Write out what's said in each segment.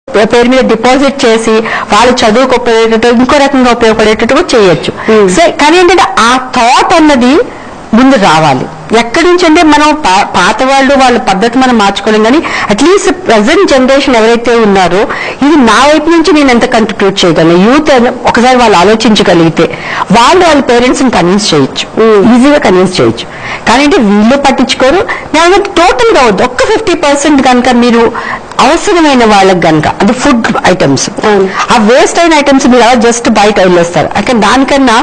పేరు మీద డిపాజిట్ చేసి వాళ్ళు చదువుకు ఉపయోగపడేటట్టు ఇంకో రకంగా ఉపయోగపడేటట్టు చేయొచ్చు. సో కానీ ఏంటంటే ఆ థాట్ అన్నది ముందు రావాలి. ఎక్కడి నుంచి అంటే మనం పాత వాళ్ళ పద్ధతి మనం మార్చుకోలేం, కానీ అట్లీస్ట్ ప్రెసెంట్ జనరేషన్ ఎవరైతే ఉన్నారో ఇది నా వైపు నుంచి నేను ఎంత కంట్రిబ్యూట్ చేయగలను, యూత్ ఒకసారి వాళ్ళు ఆలోచించగలిగితే వాళ్ళ పేరెంట్స్ ని కన్విన్స్ చేయొచ్చు, ఈజీగా కన్విన్స్ చేయొచ్చు. కానీ అంటే వీళ్ళు పట్టించుకోరు. నేను టోటల్ గా వద్దు, ఒక్క 50% కనుక మీరు అవసరమైన వాళ్ళకి కనుక అది ఫుడ్ ఐటమ్స్, ఆ వేస్ట్ అయిన ఐటమ్స్ మీరు అలా జస్ట్ బయట వదిలేస్తారు. అంటే దానికన్నా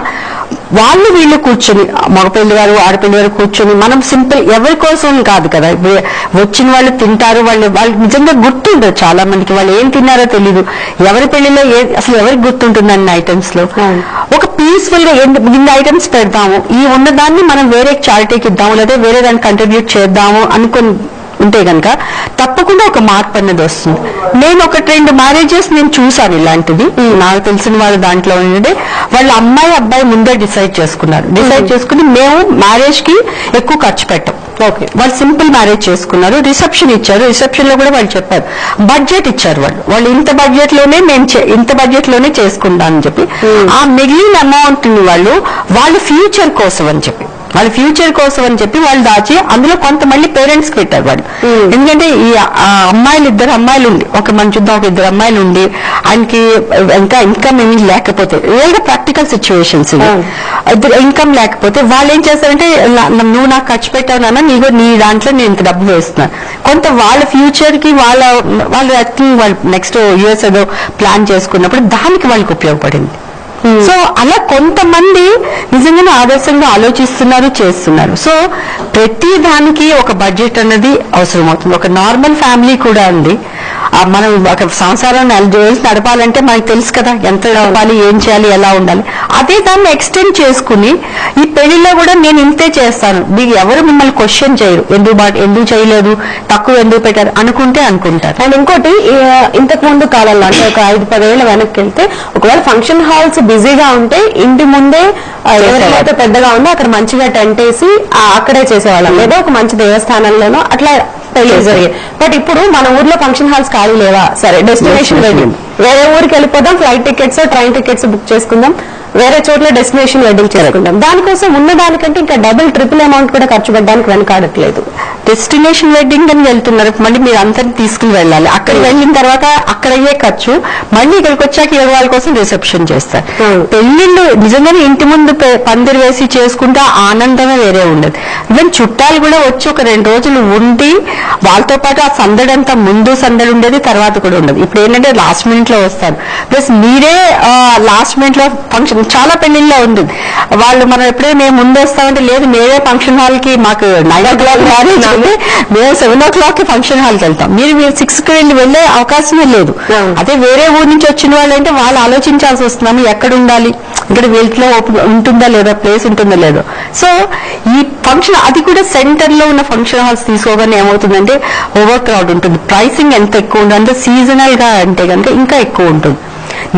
వాళ్ళు వీళ్ళు కూర్చొని మగపిల్లి గారు ఆడపిల్లి గారు కూర్చొని మనం సింపుల్ ఎవరి కోసం కాదు కదా, వచ్చిన వాళ్ళు తింటారు, వాళ్ళు నిజంగా గుర్తుండదు చాలా మందికి, వాళ్ళు ఏం తిన్నారో తెలీదు, ఎవరి పెళ్లిలో అసలు ఎవరికి గుర్తుంటుంది అన్ని ఐటమ్స్ లో. ఒక పీస్ఫుల్ గా ఇన్ని ఐటమ్స్ పెడతాము, ఈ ఉన్నదాన్ని మనం వేరే చారిటీకి ఇద్దాము లేదా వేరే దాన్ని కంట్రిబ్యూట్ చేద్దాము అనుకుని ఉంటే కనుక తప్పకుండా ఒక మార్పు అనేది వస్తుంది. నేను 1-2 మ్యారేజెస్ నేను చూసాను ఇలాంటిది, నాకు తెలిసిన వాళ్ళు దాంట్లో ఉండే వాళ్ళ అమ్మాయి అబ్బాయి ముందే డిసైడ్ చేసుకున్నారు. డిసైడ్ చేసుకుని మేము మ్యారేజ్ కి ఎక్కువ ఖర్చు పెట్టాం, ఓకే వాళ్ళు సింపుల్ మ్యారేజ్ చేసుకున్నారు, రిసెప్షన్ ఇచ్చారు, రిసెప్షన్ లో కూడా వాళ్ళు చెప్పారు, బడ్జెట్ ఇచ్చారు, వాళ్ళు ఇంత బడ్జెట్ లోనే మేము ఇంత బడ్జెట్ లోనే చేసుకుంటాం అని చెప్పి ఆ మిగిలిన అమౌంట్ ని వాళ్ళ ఫ్యూచర్ కోసం అని చెప్పి వాళ్ళు దాచి అందులో కొంత మళ్ళీ పేరెంట్స్ కి పెట్టారు వాళ్ళు. ఎందుకంటే ఈ ఇద్దరు అమ్మాయిలు ఉండి ఒక మన చూద్దాం, ఒక 2 అమ్మాయిలు ఉండి ఆయనకి ఇంకా ఇన్కమ్ ఏమీ లేకపోతే, రియల్ గా ప్రాక్టికల్ సిచ్యువేషన్స్ ఇద్దరు ఇన్కమ్ లేకపోతే వాళ్ళు ఏం చేస్తారంటే నువ్వు నాకు ఖర్చు పెట్టావు నాన్న, నీ దాంట్లో నేను ఇంత డబ్బు వేస్తున్నాను, కొంత వాళ్ళ ఫ్యూచర్ కి వాళ్ళు నెక్స్ట్ యూఎస్ ఏదో ప్లాన్ చేసుకున్నప్పుడు దానికి వాళ్ళకి ఉపయోగపడింది. సో అలా కొంతమంది నిజంగానే ఆదర్శంగా ఆలోచిస్తున్నారు, చేస్తున్నారు. సో ప్రతి దానికి ఒక బడ్జెట్ అన్నది అవసరం అవుతుంది. ఒక నార్మల్ ఫ్యామిలీ కూడా ఉంది, మనం ఒక సంసారం నడపాలంటే మనకు తెలుసు కదా ఎంత నడపాలి, ఏం చేయాలి, ఎలా ఉండాలి. అదే దాన్ని ఎక్స్టెండ్ చేసుకుని ఈ పెళ్లిలో కూడా నేను ఇంతే చేస్తాను, మీకు ఎవరు మిమ్మల్ని క్వశ్చన్ చేయరు, ఎందుకు చేయలేదు, తక్కువ ఎందుకు పెట్టారు అనుకుంటారు. అండ్ ఇంకోటి, ఇంతకు ముందు కాలంలో అంటే ఒక 5-10 ఏళ్ళ వెనక్కి వెళ్తే ఒకవేళ ఫంక్షన్ హాల్స్ బిజీగా ఉంటే ఇంటి ముందే ఎవరికైతే పెద్దగా ఉందో అక్కడ మంచిగా టెంట్ వేసి అక్కడే చేసేవాళ్ళం, లేదా ఒక మంచి దేవస్థానంలోనో అట్లా పెళ్లి జరిగేది. బట్ ఇప్పుడు మన ఊర్లో ఫంక్షన్ హాల్స్ ఖాళీ లేవా, సరే డెస్టినేషన్ వెడ్డింగ్, వేరే ఊరికి వెళ్ళిపోదాం, flight tickets train tickets book చేసుకుందాం, వేరే చోట్ల డెస్టినేషన్ వెడ్డింగ్ చేసుకుంటాం. దానికోసం ఉన్న దానికంటే ఇంకా ట్రిపుల్ అమౌంట్ కూడా ఖర్చు పెట్టడానికి వెనకాడట్లేదు. డెస్టినేషన్ వెడ్డింగ్ అని వెళ్తున్నారు, మళ్ళీ మీరు అందరిని తీసుకుని వెళ్ళాలి, అక్కడికి వెళ్ళిన తర్వాత అక్కడయ్యే ఖర్చు, మళ్ళీ ఇక్కడికి వచ్చాక వాళ్ళ కోసం రిసెప్షన్ చేస్తారు. పెళ్లిళ్ళు నిజంగానే ఇంటి ముందు పందిరి వేసి చేసుకుంటే ఆనందమే వేరే ఉండదు. ఈవెన్ చుట్టాలు కూడా వచ్చి ఒక 2 రోజులు ఉండి వాళ్ళతో పాటు ఆ సందడంతా ముందు సందడి ఉండేది, తర్వాత కూడా ఉండదు. ఇప్పుడు ఏంటంటే లాస్ట్ మినిట్ లో వస్తారు, ప్లస్ మీరే లాస్ట్ మినిట్ లో ఫంక్షన్ చాలా పెళ్లిళ్ళలో ఉంది, వాళ్ళు మనం ఎప్పుడైనా మేము ముందు వస్తామంటే లేదు మేరే ఫంక్షన్ హాల్ కి మాకు 9 o'clock మ్యారేజ్ అంటే మేము 7 o'clock కి ఫంక్షన్ హాల్కి వెళ్తాం, మీరు 6 కి వెళ్ళే అవకాశమే లేదు. అదే వేరే ఊరి నుంచి వచ్చిన వాళ్ళు అంటే వాళ్ళు ఆలోచించాల్సి వస్తున్నాము, ఎక్కడ ఉండాలి, ఇక్కడ వీళ్ళలో ఉంటుందా లేదా, ప్లేస్ ఉంటుందా లేదో. సో ఈ ఫంక్షన్ అది కూడా సెంటర్ లో ఉన్న ఫంక్షన్ హాల్స్ తీసుకోగానే ఏమవుతుందంటే ఓవర్ క్రౌడ్ ఉంటుంది, ప్రైసింగ్ ఎంత ఎక్కువ ఉంటుంది అంటే సీజనల్ గా అంటే కనుక ఇంకా ఎక్కువ ఉంటుంది.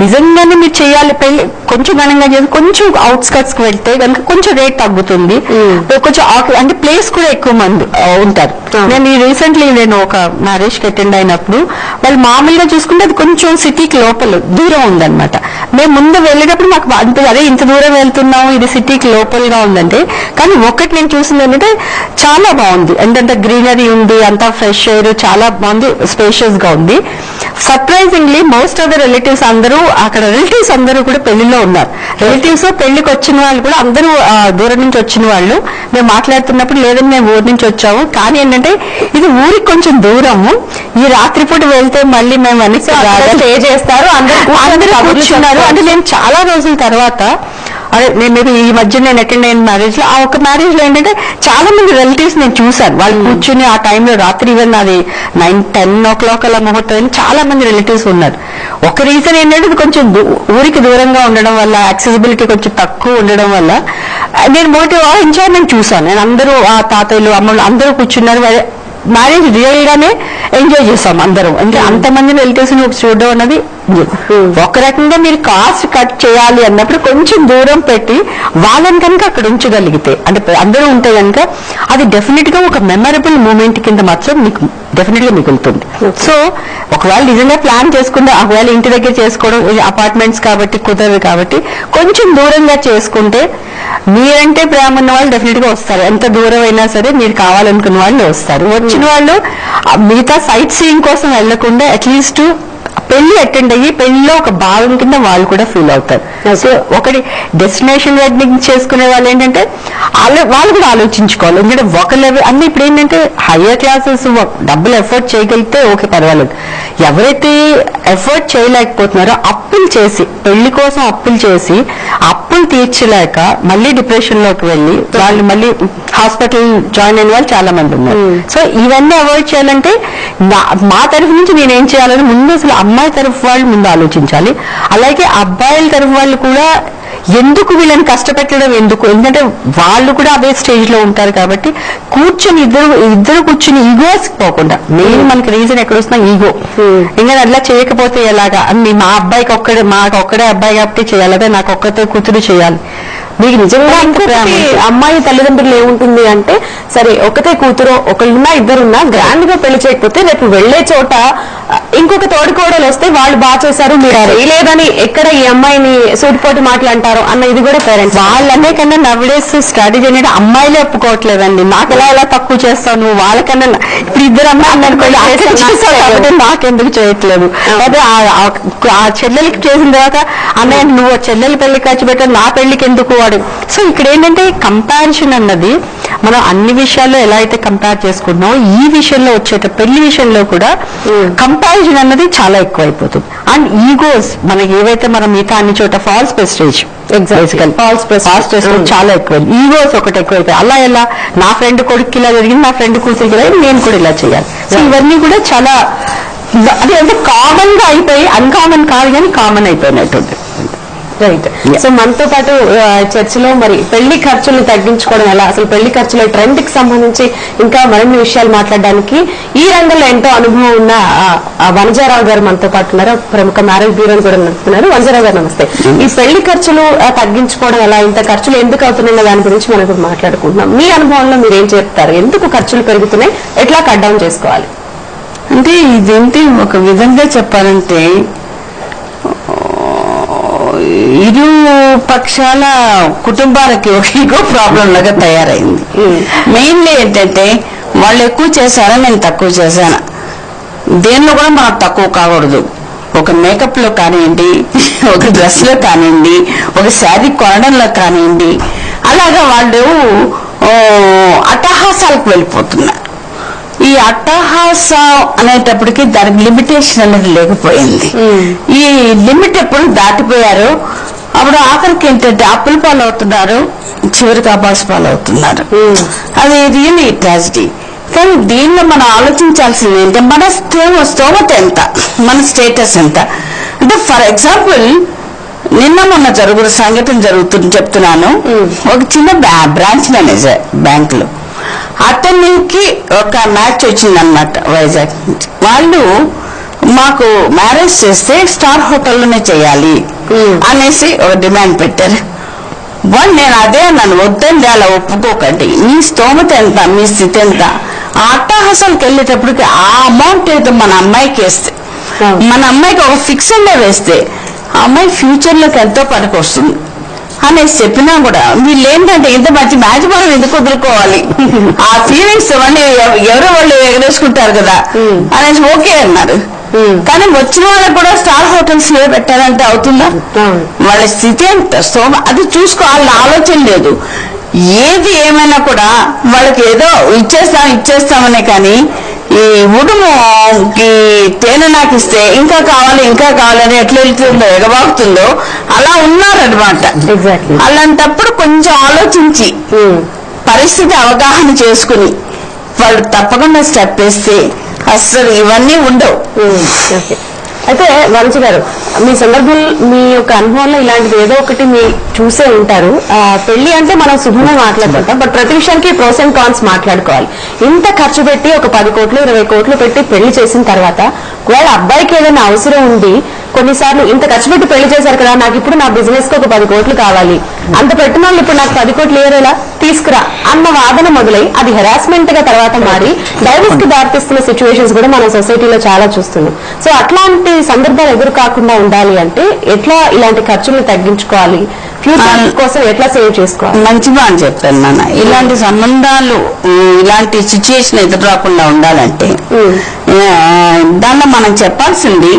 నిజంగానే మీరు చేయాలి పెళ్లి కొంచెం ఘనంగా చేసి కొంచెం అవుట్స్కట్స్ కి వెళ్తే కనుక కొంచెం రేట్ తగ్గుతుంది, కొంచెం అంటే ప్లేస్ కూడా ఎక్కువ మంది ఉంటారు. నేను ఒక మ్యారేజ్ కి అటెండ్ అయినప్పుడు వాళ్ళు మామూలుగా చూసుకుంటే అది కొంచెం సిటీకి లోపల దూరం ఉందన్నమాట. మేము ముందు వెళ్ళేటప్పుడు మాకు అదే ఇంత దూరం వెళ్తున్నాము, ఇది సిటీకి లోపలగా ఉందంటే, కానీ ఒకటి నేను చూసింది ఏంటంటే చాలా బాగుంది, ఏంటంటే గ్రీనరీ ఉంది, అంతా ఫ్రెష్ ఎయిర్ చాలా బాగుంది, స్పేషియస్ గా ఉంది. Surprisingly most of the relatives అందరూ కూడా పెళ్లిలో ఉన్నారు. రిలేటివ్స్ పెళ్లికి వచ్చిన వాళ్ళు కూడా అందరూ దూరం నుంచి వచ్చిన వాళ్ళు. మేము మాట్లాడుతున్నప్పుడు లేదని మేము ఊరి నుంచి వచ్చాము, కానీ ఏంటంటే ఇది ఊరికి కొంచెం దూరము, ఈ రాత్రిపూట వెళ్తే మళ్ళీ మేము స్టే చేస్తారు, అందరూ కూర్చున్నారు. అంటే నేను చాలా రోజుల తర్వాత మేబీ ఈ మధ్య నేను అటెండ్ అయిన మ్యారేజ్ లో, ఆ ఒక మ్యారేజ్ లో ఏంటంటే చాలా మంది రిలేటివ్స్ నేను చూసాను, వాళ్ళు కూర్చుని ఆ టైంలో రాత్రి ఈవెన్ అది 9-10 o'clock అలా ముహూర్తం చాలా మంది రిలేటివ్స్ ఉన్నారు. ఒక రీజన్ ఏంటంటే ఇది కొంచెం ఊరికి దూరంగా ఉండడం వల్ల, యాక్సెసిబిలిటీ కొంచెం తక్కువ ఉండడం వల్ల నేను ఎంజాయ్మెంట్ చూసాను. నేను అందరూ ఆ తాతయ్యలు అమ్మలు అందరూ కూర్చున్నారు, మ్యారేజ్ రియల్ గానే ఎంజాయ్ చేస్తాం అందరం. అంటే అంతమంది రిలేటివ్స్ చూడడం అన్నది ఒక రకంగా మీరు కాస్ట్ కట్ చేయాలి అన్నప్పుడు కొంచెం దూరం పెట్టి వాళ్ళని కనుక అక్కడ ఉంచగలిగితే, అంటే అందరూ ఉంటే కనుక అది డెఫినెట్ గా ఒక మెమరబుల్ మూమెంట్ కింద మాత్రం మీకు డెఫినెట్ గా మిగులుతుంది. సో ఒకవేళ నిజంగా ప్లాన్ చేసుకుంటే, ఒకవేళ ఇంటి దగ్గర చేసుకోవడం, అపార్ట్మెంట్స్ కాబట్టి కుదరదు కాబట్టి కొంచెం దూరంగా చేసుకుంటే, మీరంటే ప్రేమ ఉన్న వాళ్ళు డెఫినెట్ గా వస్తారు. ఎంత దూరం అయినా సరే మీరు కావాలనుకున్న వాళ్ళు వస్తారు. వచ్చిన వాళ్ళు మిగతా సైట్ సీయింగ్ కోసం వెళ్లకుండా అట్లీస్ట్ పెళ్లి అటెండ్ అయ్యి పెళ్లిలో ఒక భాగం కింద వాళ్ళు కూడా ఫీల్ అవుతారు. సో ఒకటి డెస్టినేషన్ వెడ్డింగ్ చేసుకునే వాళ్ళు ఏంటంటే వాళ్ళు కూడా ఆలోచించుకోవాలి. ఎందుకంటే ఒక లెవెల్ అన్ని ఇప్పుడు ఏంటంటే హయ్యర్ క్లాసెస్ డబ్బులు ఎఫర్ట్ చేయగలిగితే ఓకే పర్వాలేదు. ఎవరైతే ఎఫర్ట్ చేయలేకపోతున్నారో అప్పులు చేసి, పెళ్లి కోసం అప్పులు చేసి అప్పులు తీర్చలేక మళ్ళీ డిప్రెషన్ లోకి వెళ్ళి వాళ్ళు మళ్ళీ హాస్పిటల్ జాయిన్ అయిన వాళ్ళు చాలా మంది ఉన్నారు. సో ఇవన్నీ అవాయిడ్ చేయాలంటే మా తరఫు నుంచి నేనేం చేయాలని ముందు అసలు అమ్మాయి తరఫు వాళ్ళు ముందు ఆలోచించాలి. అలాగే అబ్బాయిల తరఫు వాళ్ళు కూడా ఎందుకు వీళ్ళని కష్టపెట్టడం ఎందుకు, ఎందుకంటే వాళ్ళు కూడా అదే స్టేజ్ లో ఉంటారు కాబట్టి కూర్చొని ఇద్దరు కూర్చుని ఈగోస్ పోకుండా, మెయిన్ మనకి రీజన్ ఎక్కడ వస్తున్నా ఈగో. ఇంకా అట్లా చేయకపోతే ఎలాగా అని మాకు ఒక్కడే అబ్బాయి కాబట్టి చేయాలి, అదే నాకు ఒక్కతే కూతురు చేయాలి. మీకు నిజంగా అమ్మాయి తల్లిదండ్రులు ఏముంటుంది అంటే, సరే ఒకతే కూతురు ఒకళ్ళున్నా ఇద్దరున్నా గ్రాండ్ గా పెళ్లి చేయకపోతే రేపు వెళ్లే చోట ఇంకొక తోడుకోడలు వస్తే వాళ్ళు బాగా చేశారు మీరు చేయలేదని ఎక్కడ ఈ అమ్మాయిని సూటిపోటు మాటలు అంటారు అన్న ఇది కూడా పేరెంట్స్ వాళ్ళనే కన్నా నవ్వుడేస్ స్ట్రాటజీ అనేది అమ్మాయిలే ఒప్పుకోవట్లేదండి. నాకు ఎలా తక్కువ చేస్తావు నువ్వు, వాళ్ళకన్నా ఇప్పుడు ఇద్దరు అమ్మాయిలు నాకెందుకు చేయట్లేదు, అదే ఆ చెల్లెలకి చేసిన తర్వాత అన్నయ్య నువ్వు చెల్లెల పెళ్లి ఖర్చు పెట్టావు నా పెళ్లికి ఎందుకు వాడు. సో ఇక్కడ ఏంటంటే కంపారిజన్ అన్నది మనం అన్ని విషయాల్లో ఎలా అయితే కంపేర్ చేసుకుంటున్నామో ఈ విషయంలో వచ్చేట పెళ్లి విషయంలో కూడా కంపారిజన్ అన్నది చాలా ఎక్కువైపోతుంది. అండ్ ఈగోస్ మనకి ఏవైతే మనం మిగతా అన్ని చోట ఫాల్స్ ప్రెస్టేజ్ చాలా ఎక్కువ, ఈగోస్ ఒకటి ఎక్కువైపోయి అలా ఎలా నా ఫ్రెండ్ కొడుకు ఇలా జరిగింది, నా ఫ్రెండ్ కూతురికి ఇలా నేను కూడా ఇలా చేయాలి. సో ఇవన్నీ కూడా చాలా అది అంటే కామన్ గా అయిపోయి, అన్కామన్ కాదు కానీ కామన్ అయిపోయినట్టుంది. రైట్. సో మనతో పాటు చర్చలో మరి పెళ్లి ఖర్చులు తగ్గించుకోవడం ఎలా, అసలు పెళ్లి ఖర్చుల ట్రెండ్ కి సంబంధించి ఇంకా మరిన్ని విషయాలు మాట్లాడడానికి ఈ రంగంలో ఎంతో అనుభవం ఉన్న వనజారావు గారు మనతో పాటు ఉన్నారు. ప్రముఖ మ్యారేజ్ బ్యూరోని కూడా నడుపుతున్నారు. వనజారావు గారు నమస్తే. ఈ పెళ్లి ఖర్చులు తగ్గించుకోవడం ఎలా, ఇంత ఖర్చులు ఎందుకు అవుతున్నాయో దాని గురించి మనం ఇప్పుడు మాట్లాడుకుంటున్నాం. మీ అనుభవంలో మీరు ఏం చెప్తారు, ఎందుకు ఖర్చులు పెరుగుతున్నాయి, ఎట్లా కట్ డౌన్ చేసుకోవాలి? అంటే ఇదేంటి ఒక విధంగా చెప్పాలంటే ఇరు పక్షాల కుటుంబాలకి ఒక ఈగో ప్రాబ్లం లాగా తయారైంది. మెయిన్లీ ఏంటంటే వాళ్ళు ఎక్కువ చేశారా నేను తక్కువ చేశానా, దేనిలో కూడా మనం తక్కువ కాకూడదు. ఒక మేకప్ లో కానివ్వండి, ఒక డ్రెస్ లో కానివ్వండి, ఒక శారీ కొనడంలో కానివ్వండి, అలాగా వాళ్ళు అట్టహాసాలకు వెళ్ళిపోతున్నారు. ఈ అట్టహాసం అనేటప్పటికీ దానికి లిమిటేషన్ అనేది లేకపోయింది. ఈ లిమిట్ ఎప్పుడు దాటిపోయారో అప్పుడు ఆఖరికి ఏంటంటే అప్పుల పాలు అవుతున్నారు, చివరికి అబాస్ పాలు అవుతున్నారు. అది రియల్లీ ట్రాజడీ. కానీ దీనిలో మనం ఆలోచించాల్సింది ఏంటంటే మన స్తోమత ఎంత, మన స్టేటస్ ఎంత. అంటే ఫర్ ఎగ్జాంపుల్ నిన్న మొన్న సంఘటన జరుగుతుంది చెప్తున్నాను. ఒక చిన్న బ్రాంచ్ మేనేజర్ బ్యాంకులో, అతనికి ఒక మ్యాచ్ వచ్చిందనమాట వైజాగ్ నుంచి. వాళ్ళు మాకు మ్యారేజ్ చేస్తే స్టార్ హోటల్లోనే చేయాలి అనేసి ఒక డిమాండ్ పెట్టారు. వాళ్ళు నేను అదే అన్నాను, వద్దండి అలా ఒప్పుకోకండి, మీ స్తోమత ఎంత, మీ స్థితి ఎంత. ఆ అట్టహాసాలకు వెళ్ళేటప్పటికి ఆ అమౌంట్ ఏదో మన అమ్మాయికి వేస్తే, మన అమ్మాయికి ఒక ఫిక్స్డ్ లో వేస్తే ఆ అమ్మాయి ఫ్యూచర్ లోకి ఎంతో పనికి వస్తుంది అనేసి చెప్పినా కూడా వీళ్ళు ఏంటంటే ఇంత మంచి మ్యాచ్ మనం ఎందుకు వదులుకోవాలి, ఆ ఫీలింగ్స్ అవన్నీ ఎవరో వాళ్ళు ఎగరేసుకుంటారు కదా అనేసి ఓకే అన్నారు. కానీ వచ్చిన వాళ్ళకి కూడా స్టార్ హోటల్స్ లో పెట్టారంటే అవుతుందా? వాళ్ళ స్థితి ఎంత అది చూసుకోవాలని ఆలోచన లేదు. ఏది ఏమైనా కూడా వాళ్ళకి ఏదో ఇచ్చేస్తామనే కానీ ఈ ఉడుముకి తేనె నాకు ఇస్తే ఇంకా కావాలని ఎట్లా వెళ్తుందో ఎగబాకుతుందో అలా ఉన్నారనమాట. అలాంటప్పుడు కొంచెం ఆలోచించి పరిస్థితి అవగాహన చేసుకుని వాళ్ళు తప్పకుండా స్టెప్ వేస్తే అసలు ఇవన్నీ ఉండవు. అయితే వనజ గారు, మీ సందర్భంలో మీ యొక్క అనుభవంలో ఇలాంటిది ఏదో ఒకటి మీ చూసే ఉంటారు. పెళ్లి అంటే మనం శుభంగా మాట్లాడుకుంటాం, బట్ ప్రతి విషయానికి ప్రోస్ అండ్ కాన్స్ మాట్లాడుకోవాలి. ఇంత ఖర్చు పెట్టి ఒక 10 కోట్లు 20 కోట్లు పెట్టి పెళ్లి చేసిన తర్వాత ఒకవేళ అబ్బాయికి ఏదైనా అవసరం ఉండి కొన్నిసార్లు ఇంత ఖర్చు పెట్టి పెళ్లి చేశారు కదా, నాకు ఇప్పుడు నా బిజినెస్ కి ఒక 10 కోట్లు కావాలి, అంత పెట్టిన వాళ్ళు ఇప్పుడు నాకు 10 కోట్లు ఏరేలా తీసుకురా అన్న వాదన మొదలై అది హెరాస్మెంట్ గా తర్వాత మారి డైవర్స్ కి దారితీస్తున్న సిచ్యువేషన్స్ కూడా మన సొసైటీలో చాలా చూస్తున్నాం. సో అట్లాంటి సందర్భాలు ఎదురు కాకుండా ఉండాలి అంటే ఎట్లా ఇలాంటి ఖర్చులు తగ్గించుకోవాలి, ఫ్యూచర్ కోసం ఎట్లా సేవ్ చేసుకోవాలి? మంచిగా అని చెప్పాను నాన్న. ఇలాంటి సంబంధాలు ఇలాంటి సిచ్యుయేషన్ ఎదురు రాకుండా ఉండాలంటే దానిలో మనం చెప్పాల్సింది,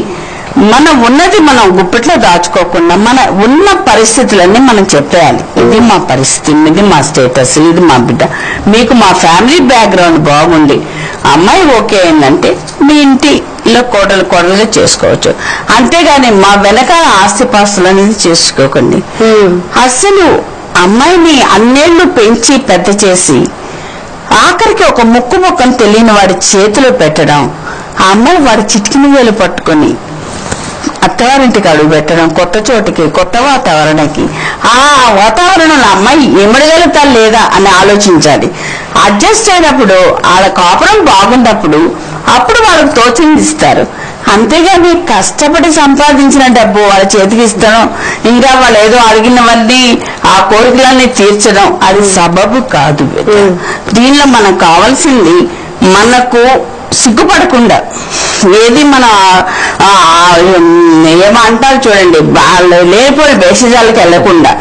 మనం ఉన్నది మనం గుప్పిట్లో దాచుకోకుండా మన ఉన్న పరిస్థితులన్నీ మనం చెప్పేయాలి. ఇది మా పరిస్థితి, ఇది మా స్టేటస్, ఇది మా బిడ్డ, మీకు మా ఫ్యామిలీ బ్యాక్గ్రౌండ్ బాగుంది, అమ్మాయి ఓకే అయిందంటే మీ ఇంటిలో కోడలుగా చేసుకోవచ్చు. అంతేగాని మా వెనకాల ఆస్తిపాస్తులు అనేది చేసుకోకండి. అసలు అమ్మాయిని అన్నేళ్లు పెంచి పెద్ద చేసి ఆఖరికి ఒక ముక్కను తెలియని వాడి చేతిలో పెట్టడం, ఆ అమ్మాయి వాడి చిటికిన వేలు పట్టుకొని అత్తవారింటికి అడుగు పెట్టడం, కొత్త చోటుకి, కొత్త వాతావరణానికి, ఆ వాతావరణంలో అమ్మాయి ఎమడగలుగుతా లేదా అని ఆలోచించాలి. అడ్జస్ట్ అయినప్పుడు వాళ్ళ కాపురం బాగున్నప్పుడు అప్పుడు వాళ్ళకి తోచింది ఇస్తారు. అంతేగాని కష్టపడి సంపాదించిన డబ్బు వాళ్ళ చేతికి ఇస్తడం, ఇంకా వాళ్ళు ఏదో అడిగినవన్నీ ఆ కోరికలన్నీ తీర్చడం అది సబబు కాదు. దీనిలో మనకు కావాల్సింది మనకు సిగ్గుపడకుండా ఏది మన ఏమంటారు చూడండి, వాళ్ళు లేనిపోయి బేసిజాలకు వెళ్లకుండా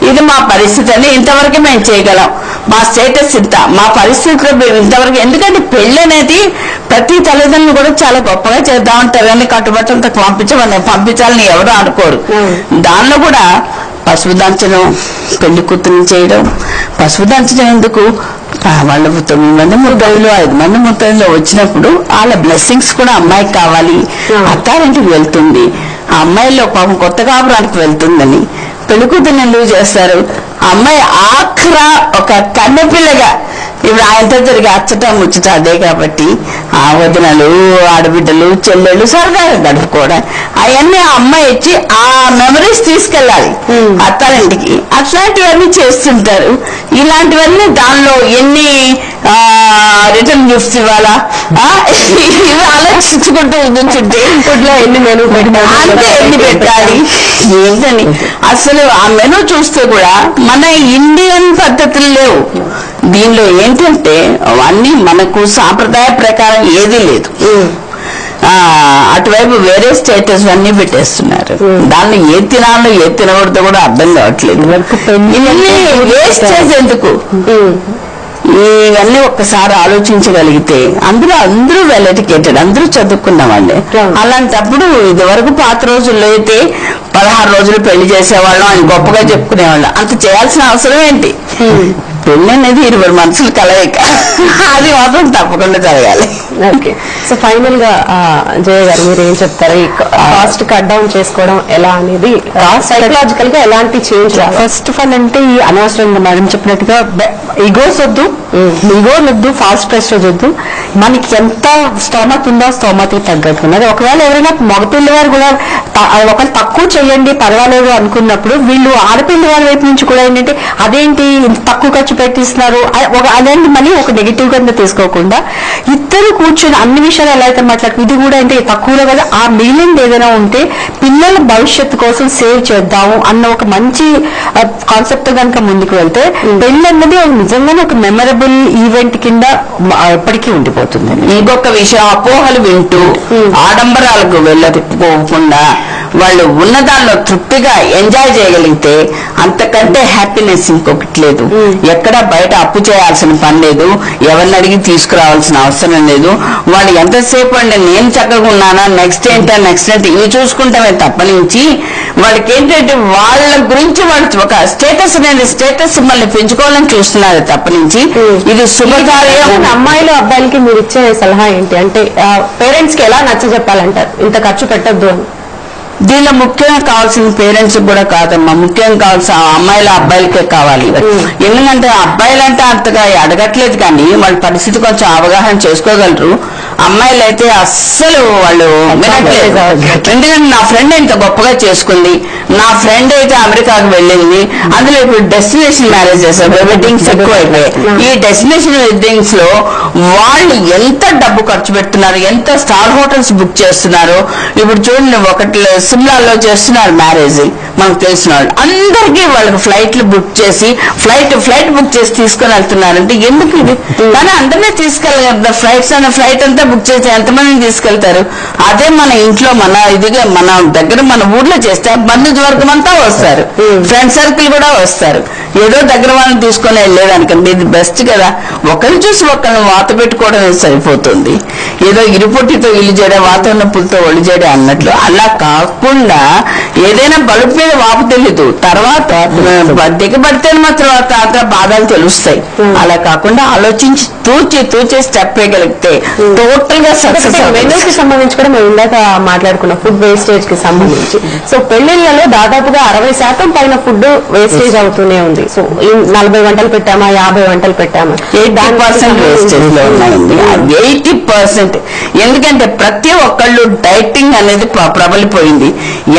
ఇది మా పరిస్థితి అని ఇంతవరకు మేము చేయగలం, మా స్టేటస్ ఇంత, మా పరిస్థితుల్లో ఇంతవరకు. ఎందుకంటే పెళ్లి అనేది ప్రతి తల్లిదండ్రులు కూడా చాలా గొప్పగా చేద్దామంటారు కానీ కట్టుబట్టంతో పంపించాలని ఎవరు అనుకోరు. దానిలో కూడా పసుపు దంచడం, పెళ్లి కూతుర్ని చేయడం. పసుపు దంచడం ఎందుకు, వాళ్ళు 9 మంది ముత్తైదులు 5 మంది ముత్తైదులు వచ్చినప్పుడు వాళ్ళ బ్లెస్సింగ్స్ కూడా అమ్మాయికి కావాలి. అత్తారింటికి వెళ్తుంది, ఆ అమ్మాయిలో పాపం కొత్త కాపురానికి వెళ్తుందని పెళ్లి కూతుర్ని ఎందుకు చేస్తారు? అమ్మాయి ఆఖరా ఒక కన్నెపిల్లగా ఇప్పుడు ఆయనతో తిరిగి అచ్చటం ముచ్చట అదే కాబట్టి ఆ వదినలు, ఆడబిడ్డలు, చెల్లెళ్ళు సరదాగా గడుపుకోవడం అవన్నీ ఆ అమ్మాయి ఇచ్చి ఆ మెమరీస్ తీసుకెళ్ళాలి అత్తారింటికి. అట్లాంటివన్నీ చేస్తుంటారు. ఇలాంటివన్నీ దానిలో ఎన్ని రిటర్న్ గిఫ్ట్స్ ఇవ్వాలా ఇవి ఆలోచించుకుంటూ కూర్చుంటే ఇంట్లో ఎన్ని మెనూ పెట్టాలి, ఎన్ని పెట్టాలి ఏంటని అసలు ఆ మెనూ చూస్తే కూడా మన ఇండియన్ పద్ధతులు లేవు. దీనిలో ఏంటంటే అన్ని మనకు సాంప్రదాయ ప్రకారం ఏదీ లేదు. అటువైపు వేరే స్టేటస్ అన్ని పెట్టేస్తున్నారు. దాన్ని ఏ తినాలో ఏ తినకూడదో కూడా అర్థం కావట్లేదు. ఇవన్నీ వేస్టేజ్ ఎందుకు? ఇవన్నీ ఒక్కసారి ఆలోచించగలిగితే అందరూ వెల్ ఎడ్యుకేటెడ్, అందరూ చదువుకున్న వాళ్ళే. అలాంటప్పుడు ఇది వరకు పాత రోజుల్లో అయితే 16 రోజులు పెళ్లి చేసేవాళ్ళం అని గొప్పగా చెప్పుకునేవాళ్ళం. అంత చేయాల్సిన అవసరం ఏంటి? పెళ్లి అనేది 20 మనుషులు కలయిక, అది మాత్రం తప్పకుండా జరగాలి. ఓకే, సో ఫైనల్ గా జయ గారు మీరు ఏం చెప్తారు? ఈ కాస్ట్ కట్ డౌన్ చేసుకోవడం ఎలా అనేది సైకలాజికల్ గా ఎలాంటి చేంజ్? ఫస్ట్ ఆఫ్ ఆల్ అంటే ఈ అనవసరంగా మేడం చెప్పినట్టుగా ఈగోస్ వద్దు, ఫాస్ట్ ప్రెస్టేజ్ వద్దు. మనకి ఎంత స్తోమత ఉందో స్తోమతకి తగ్గట్టు ఉన్నది. ఒకవేళ ఎవరైనా మగపిల్లి వారు కూడా ఒకవేళ తక్కువ చెయ్యండి పర్వాలేదు అనుకున్నప్పుడు వీళ్ళు ఆడపిల్లి వారి వైపు నుంచి కూడా ఏంటంటే అదేంటి తక్కువ ఖర్చు పెట్టిస్తున్నారు అదేంటి మనీ ఒక నెగిటివ్ గా తీసుకోకుండా ఇద్దరు కూర్చొని అన్ని విషయాలు ఎలా అయితే మాట్లాడుతుంది ఇది కూడా అంటే తక్కువలో కదా ఆ మిగిలింది ఏదైనా ఉంటే పిల్లల భవిష్యత్తు కోసం సేవ్ చేద్దాము అన్న ఒక మంచి కాన్సెప్ట్ కనుక ముందుకు వెళ్తే పెళ్లి అన్నది నిజంగానే ఒక మెమరబుల్ ఈవెంట్ కింద ఎప్పటికీ ఉండిపోతుంది. ఇంకొక విషయం, అపోహలు వింటూ ఆడంబరాలకు వెళ్ళకపోకుండా వాళ్ళు ఉన్నదాల్లో తృప్తిగా ఎంజాయ్ చేయగలిగితే అంతకంటే హ్యాపీనెస్ ఇంకొకటి లేదు. ఎక్కడ బయట అప్పు చేయాల్సిన పని లేదు, ఎవరిని అడిగి తీసుకురావాల్సిన అవసరం లేదు. వాళ్ళు ఎంతసేపు అంటే నేను చక్కగా ఉన్నానా, నెక్స్ట్ ఏంటో ఇవి చూసుకుంటామే తప్పనించి వాళ్ళకి ఏంటంటే వాళ్ళ గురించి వాళ్ళు ఒక స్టేటస్ అనేది స్టేటస్ మళ్ళీ పెంచుకోవాలని చూస్తున్నారు తప్పనించి ఇది శుభకార్యం. అమ్మాయిలు అబ్బాయిలకి మీరు ఇచ్చే సలహా ఏంటి అంటే పేరెంట్స్ కి ఎలా నచ్చ చెప్పాలంటారు ఇంత ఖర్చు పెట్టద్దు అని? దీనిలో ముఖ్యంగా కావాల్సిన పేరెంట్స్ కూడా కాదమ్మా, ముఖ్యంగా కావాల్సిన అమ్మాయిల అబ్బాయిలకే కావాలి. ఎందుకంటే అబ్బాయిలంటే అంతగా అడగట్లేదు కానీ వాళ్ళ పరిస్థితి కొంచెం అవగాహన చేసుకోగలరు. అమ్మాయిలు అయితే అస్సలు వాళ్ళు వినట్లేదు. ఎందుకంటే నా ఫ్రెండ్ ఇంత గొప్పగా చేసుకుంది, నా ఫ్రెండ్ అయితే అమెరికాకు వెళ్ళింది, అందులో ఇప్పుడు డెస్టినేషన్ మ్యారేజెస్ వెడ్డింగ్స్ ఎక్కువ అయిపోయాయి. ఈ డెస్టినేషన్ వెడ్డింగ్స్ లో వాళ్ళు ఎంత డబ్బు ఖర్చు పెడుతున్నారు, ఎంత స్టార్ హోటల్స్ బుక్ చేస్తున్నారు. ఇప్పుడు చూడండి, ఒకటి సిమ్లాలో చేస్తున్నారు మ్యారేజ్, మనకు తెలిసిన వాళ్ళు అందరికీ వాళ్ళకి ఫ్లైట్లు బుక్ చేసి ఫ్లైట్ బుక్ చేసి తీసుకొని వెళ్తున్నారంటే ఎందుకు ఇది? కానీ అందరినీ తీసుకెళ్ళగలరు. ఫ్లైట్ అంతా బుక్ చేసి ఎంతమందిని తీసుకెళ్తారు? అదే మన ఇంట్లో మన ఇదిగా మన దగ్గర మన ఊర్లో చేస్తే బంధువర్గం అంతా వస్తారు, ఫ్రెండ్ సర్కిల్ కూడా వస్తారు. ఏదో దగ్గర వాళ్ళని తీసుకొని వెళ్ళేదానికంటే ఇది బెస్ట్ కదా. ఒకరిని చూసి ఒకరిని వాత పెట్టుకోవడమే సరిపోతుంది. ఏదో ఇరుపొట్టితో ఇల్లు చేయడం, వాతావరణ పులతో ఒళ్ళు చేయడం అన్నట్లు అలా కాకుండా ఏదైనా బలుపు మీద వాపు తెలీదు, తర్వాత దిగబడితే మాత్రం తర్వాత బాధలు తెలుస్తాయి. అలా కాకుండా ఆలోచించి తూచే స్టెప్ వేయగలిగితే టోటల్ గా సక్సెస్. మెనూకి సంబంధించి కూడా మేము ఇందాక మాట్లాడుకున్న ఫుడ్ వేస్టేజ్ కి సంబంధించి, సో పెళ్లిళ్లలో దాదాపుగా 60% పైన ఫుడ్ వేస్టేజ్ అవుతూనే ఉంది. సో 40 వంటలు పెట్టామా, 50 వంటలు పెట్టామా, 80% వేస్టేజ్ లో ఉన్నాయండి. 80%. ఎందుకంటే ప్రతి ఒక్కళ్ళు డైటింగ్ అనేది ప్రబలిపోయింది.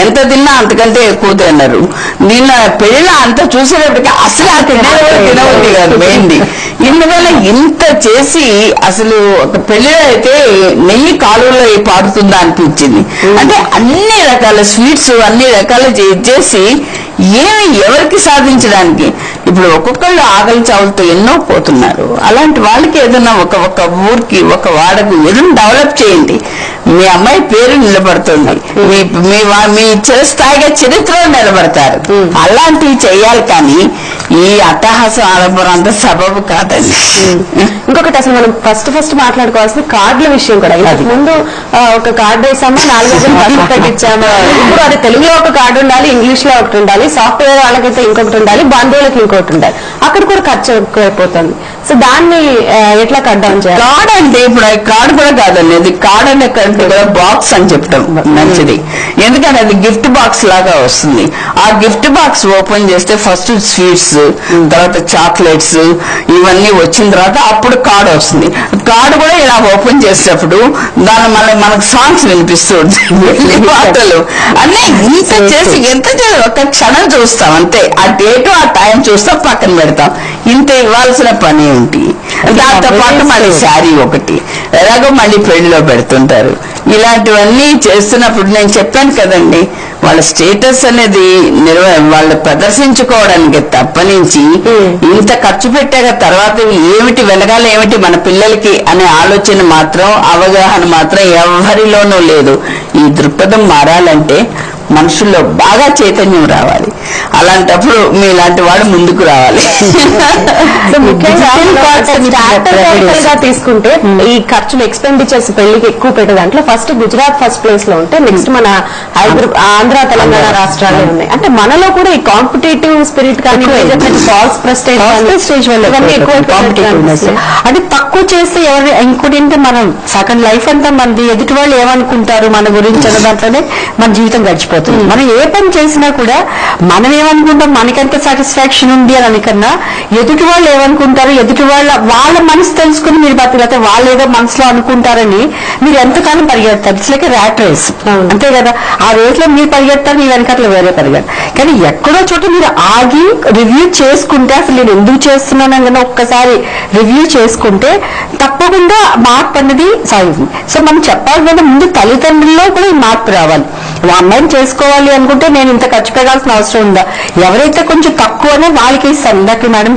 ఎంత తిన్నా అంతకంటే ఎక్కువ తిన్నారు. నిన్న పెళ్లిలో అంత చూసేటప్పటికి అసలు ఆ తినవద్ది కాదు మెయింది. ఇందువల్ల ఇంత చేసి అసలు ఒక పెళ్లిలో అయితే నెయ్యి కాలువలో పాడుతుందా అనిపించింది. అంటే అన్ని రకాల స్వీట్స్ అన్ని రకాల చేసి ఎవరికి సాధించడానికి? ఇప్పుడు ఒక్కొక్కళ్ళు ఆకలి చావులతో ఎన్నో పోతున్నారు. అలాంటి వాళ్ళకి ఏదైనా ఒక ఊరికి ఒక వాడకు ఏదైనా డెవలప్ చేయండి. మీ అమ్మాయి పేరు నిలబడుతుంది, మీ చిరస్థాయిగా చరిత్రలో నిలబడతారు. అలాంటివి చెయ్యాలి. కానీ ఈ అట్టహాసం ఆడంబరం అంత సబబు కాదండి. ఇంకొకటి, అసలు మనం ఫస్ట్ మాట్లాడుకోవాల్సిన కార్డుల విషయం కూడా. ముందు ఒక కార్డు వేసామా, 4 తగ్గించామా, ఇప్పుడు అది తెలుగులో ఒక కార్డు ఉండాలి, ఇంగ్లీష్ లో ఒకటి ఉండాలి, సాఫ్ట్వేర్ వాళ్ళకైతే ఇంకొకటి ఉండాలి, బంధువులకి ఇంకొకటి ఉండాలి. అక్కడ కూడా ఖర్చు ఎక్కువైపోతుంది. సో దాన్ని ఎట్లా కట్ డౌన్ చేయాలి? కార్డ్ అంటే ఇప్పుడు కార్డు కూడా కాదండి, అది కార్డ్ అనే కంటే కూడా బాక్స్ అని చెప్తాం మంచిది. ఎందుకంటే అది గిఫ్ట్ బాక్స్ లాగా వస్తుంది. ఆ గిఫ్ట్ బాక్స్ ఓపెన్ చేస్తే ఫస్ట్ స్వీట్స్, తర్వాత చాక్లెట్స్ ఇవన్నీ వచ్చిన తర్వాత అప్పుడు కార్డు వస్తుంది. కార్డు కూడా ఇలా ఓపెన్ చేసేటప్పుడు దాని మళ్ళీ మనకు సాంగ్స్ వినిపిస్తుంది, పాటలు అన్నీ. ఇంత చేసి ఎంత ఒక క్షణం చూస్తాం అంతే. ఆ డేటు ఆ టైం చూస్తాం, పక్కన పెడతాం. ఇంత ఇవ్వాల్సిన పని ఏంటి? దాంతో పాటు మళ్ళీ శారీ ఒకటి ఎలాగో మళ్ళీ పెళ్లిలో పెడుతుంటారు. ఇలాంటివన్నీ చేస్తున్నప్పుడు నేను చెప్పాను కదండి, వాళ్ళ స్టేటస్ అనేది వాళ్ళు ప్రదర్శించుకోవడానికి తప్పనించి ఇంత ఖర్చు పెట్టాక తర్వాత ఏమిటి వెనకాల ఏమిటి మన పిల్లలకి అనే ఆలోచన మాత్రం, అవగాహన మాత్రం ఎవరిలోనూ లేదు. ఈ దృక్పథం మారాలంటే మనుషుల్లో బాగా చైతన్యం రావాలి. అలాంటప్పుడు మీలాంటి వాడు ముందుకు రావాలి. తీసుకుంటే ఈ ఖర్చులు ఎక్స్పెండిచర్స్ పెళ్లికి ఎక్కువ పెట్టే దాంట్లో ఫస్ట్ గుజరాత్ ఫస్ట్ ప్లేస్ లో ఉంటే, నెక్స్ట్ మన ఆంధ్ర తెలంగాణ రాష్ట్రాలే ఉన్నాయి. అంటే మనలో కూడా ఈ కాంపిటేటివ్ స్పిరిట్ కానీ ఫాల్స్ ప్రెస్టేజ్ అది తక్కువ చేస్తే ఎవరు. ఇంకోటి ఏంటంటే మనం సగం లైఫ్ అంతా మనది ఎదుటి వాళ్ళు ఏమనుకుంటారు మన గురించి అన్న దాంట్లోనే మన జీవితం గడిచిపోతుంది. మనం ఏ పని చేసినా కూడా మనం ఏమనుకుంటాం, మనకెంత సాటిస్ఫాక్షన్ ఉంది అని అనుకన్నా ఎదుటి వాళ్ళు ఏమనుకుంటారు, ఎదుటి వాళ్ళ మనసు తెలుసుకుని మీరు బతికితే వాళ్ళు ఏదో మనసులో అనుకుంటారని మీరు ఎంతకాలం పరిగెడతారు. ఇట్స్ లైక్ ర్యాట్ రేస్, అంతే కదా. ఆ రేట్లో మీరు పరిగెడతారు, మీ వెనకాల వేరే పరిగెడతారు. కానీ ఎక్కడో చోట మీరు ఆగి రివ్యూ చేసుకుంటే, అసలు నేను ఎందుకు చేస్తున్నాను కన్నా ఒక్కసారి రివ్యూ చేసుకుంటే తప్పకుండా మార్పు అనేది సాగుతుంది. సో మనం చెప్పాలంటే ముందు తల్లిదండ్రుల్లో కూడా ఈ మార్పు రావాలి. ఆ అమ్మాయిని చేసుకోవాలి అనుకుంటే నేను ఇంత ఖర్చు పెట్టాల్సిన అవసరం ఉందా? ఎవరైతే కొంచెం తక్కువనే వాళ్ళకి ఇస్తాను. ఇందాక మేడం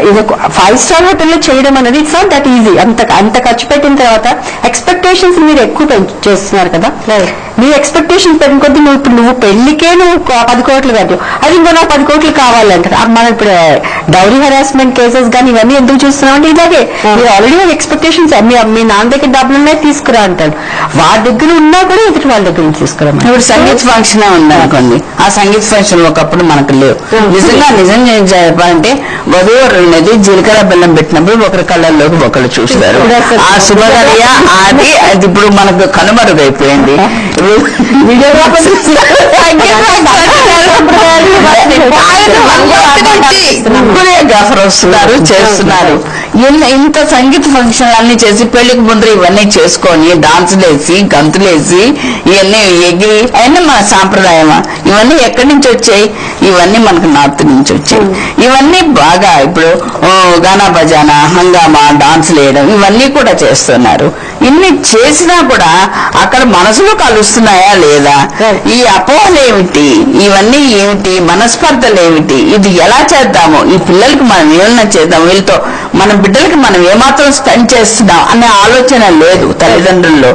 ఇది 5 స్టార్ హోటల్లో చేయడం అనేది ఇట్స్ నాట్ దట్ ఈజీ. అంత ఖర్చు పెట్టిన తర్వాత ఎక్స్పెక్టేషన్స్ మీరు ఎక్కువ చేస్తున్నారు కదా. నీ ఎక్స్పెక్టేషన్ పెరిగిన కొద్దీ నువ్వు పెళ్లికే నువ్వు 10 కోట్లు కాదు, అది ఇంకో నాకు 10 కోట్లు కావాలంటారు. మనం ఇప్పుడు డౌరీ హెరాస్మెంట్ కేసెస్ కానీ ఇవన్నీ ఎందుకు చూస్తున్నాం అంటే ఇలాగే. మీరు ఆల్రెడీ ఎక్స్పెక్టేషన్స్ మీ నాన్న దగ్గర డబ్బులున్నాయి తీసుకురా అంటాడు. వాళ్ళ దగ్గర ఉన్నా కూడా ఎదుటి వాళ్ళ దగ్గర నుంచి తీసుకురా. ఇప్పుడు సంగీత ఫంక్షన్ ఉందనుకోండి, ఆ సంగీత ఫంక్షన్ ఒకప్పుడు మనకు లేవు. నిజంగా చెప్పాలంటే వధువు అనేది జీలకర్ర బెల్లం పెట్టినప్పుడు ఒకరి కళ్ళల్లోకి ఒకరు చూస్తారు. ఆ శుభగడియ అది ఇప్పుడు మనకు కనుమరుగైపోయింది. ముగ్గురే గఫర్ వస్తున్నారు, చేస్తున్నారు. ఇంత సంగీత ఫంక్షన్ అన్ని చేసి పెళ్లికి ముందు ఇవన్నీ చేసుకొని డాన్సులేసి గంతులేసి ఇవన్నీ ఎగిరి అయినా మన సాంప్రదాయమా? ఇవన్నీ ఎక్కడి నుంచి వచ్చాయి? ఇవన్నీ మనకు నార్త్ నుంచి వచ్చాయి. ఇవన్నీ బాగా ఇప్పుడు గానా బజానా హంగామా డాన్సులు వేయడం ఇవన్నీ కూడా చేస్తున్నారు. ఇన్ని చేసినా కూడా అక్కడ మనసులు కలుస్తున్నాయా లేదా? ఈ అపోహలు ఏమిటి? ఇవన్నీ ఏమిటి? మనస్పర్ధలు ఏమిటి? ఇది ఎలా చేద్దాము? ఈ పిల్లలకి మనం ఏమన్నా చేద్దాం, వీళ్ళతో మన బిడ్డలకి మనం ఏమాత్రం స్పెండ్ చేస్తున్నాం అనే ఆలోచన లేదు తల్లిదండ్రుల్లో.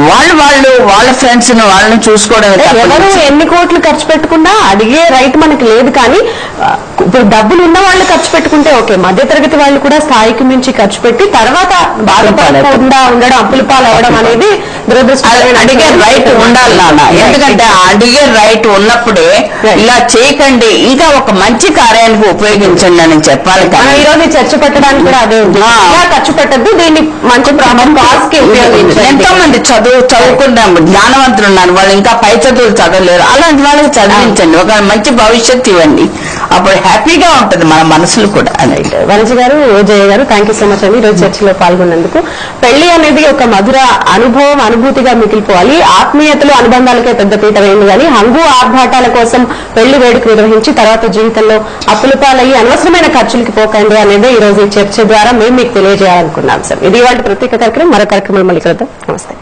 వాళ్ళ ఫ్రెండ్స్ వాళ్ళని చూసుకోవడం. ఎవరు ఎన్ని కోట్లు ఖర్చు పెట్టుకున్నా అడిగే రైట్ మనకి లేదు. కానీ ఇప్పుడు డబ్బులు ఉన్న వాళ్ళు ఖర్చు పెట్టుకుంటే ఓకే, మధ్యతరగతి వాళ్ళు కూడా స్థాయికి మించి ఖర్చు పెట్టి తర్వాత బాధపడకుండా ఉండడం, అప్పుల పాలు అవ్వడం అనేది దురదృష్టకరమైన. అడిగే రైట్ ఉండాలి నాన్న. ఎందుకంటే అడిగే రైట్ ఉన్నప్పుడే ఇలా చేయకండి, ఇంకా ఒక మంచి కార్యానికి ఉపయోగించండి అని చెప్పాలి. కానీ ఈ రోజు చర్చ పెట్టడానికి కూడా అదే ఉంది. ఖర్చు పెట్టద్దు, దీన్ని మంచి కాజ్ కి ఉపయోగించండి. ఎంతో మంది చదువుకుంటాం జ్ఞానవంతులు ఉన్నారు, వాళ్ళు ఇంకా పై చదువులు చదవలేరు. అలాంటి వాళ్ళకి చదివించండి, ఒక మంచి భవిష్యత్తు ఇవ్వండి. అప్పుడు హ్యాపీగా ఉంటుంది మన మనసులు కూడా. వనజ గారు, జయ గారు, థ్యాంక్ యూ సో మచ్ అండి ఈరోజు చర్చలో పాల్గొన్నందుకు. పెళ్లి అనేది ఒక మధుర అనుభవం, అనుభూతిగా మిగిలిపోవాలి. ఆత్మీయతలు అనుబంధాలకే పెద్ద పీట వేయండి కానీ హంగు ఆర్భాటాల కోసం పెళ్లి వేడుక నిర్వహించి తర్వాత జీవితంలో అప్పుల పాలయ్యి అనవసరమైన ఖర్చులకి పోకండి అనేది ఈ రోజు ఈ చర్చ ద్వారా మేము మీకు తెలియజేయాలనుకున్నాం సార్. ఇది ఇవాళ ప్రత్యేక కార్యక్రమం. మరో కార్యక్రమం మళ్ళీ కలుద్దాం. నమస్తే.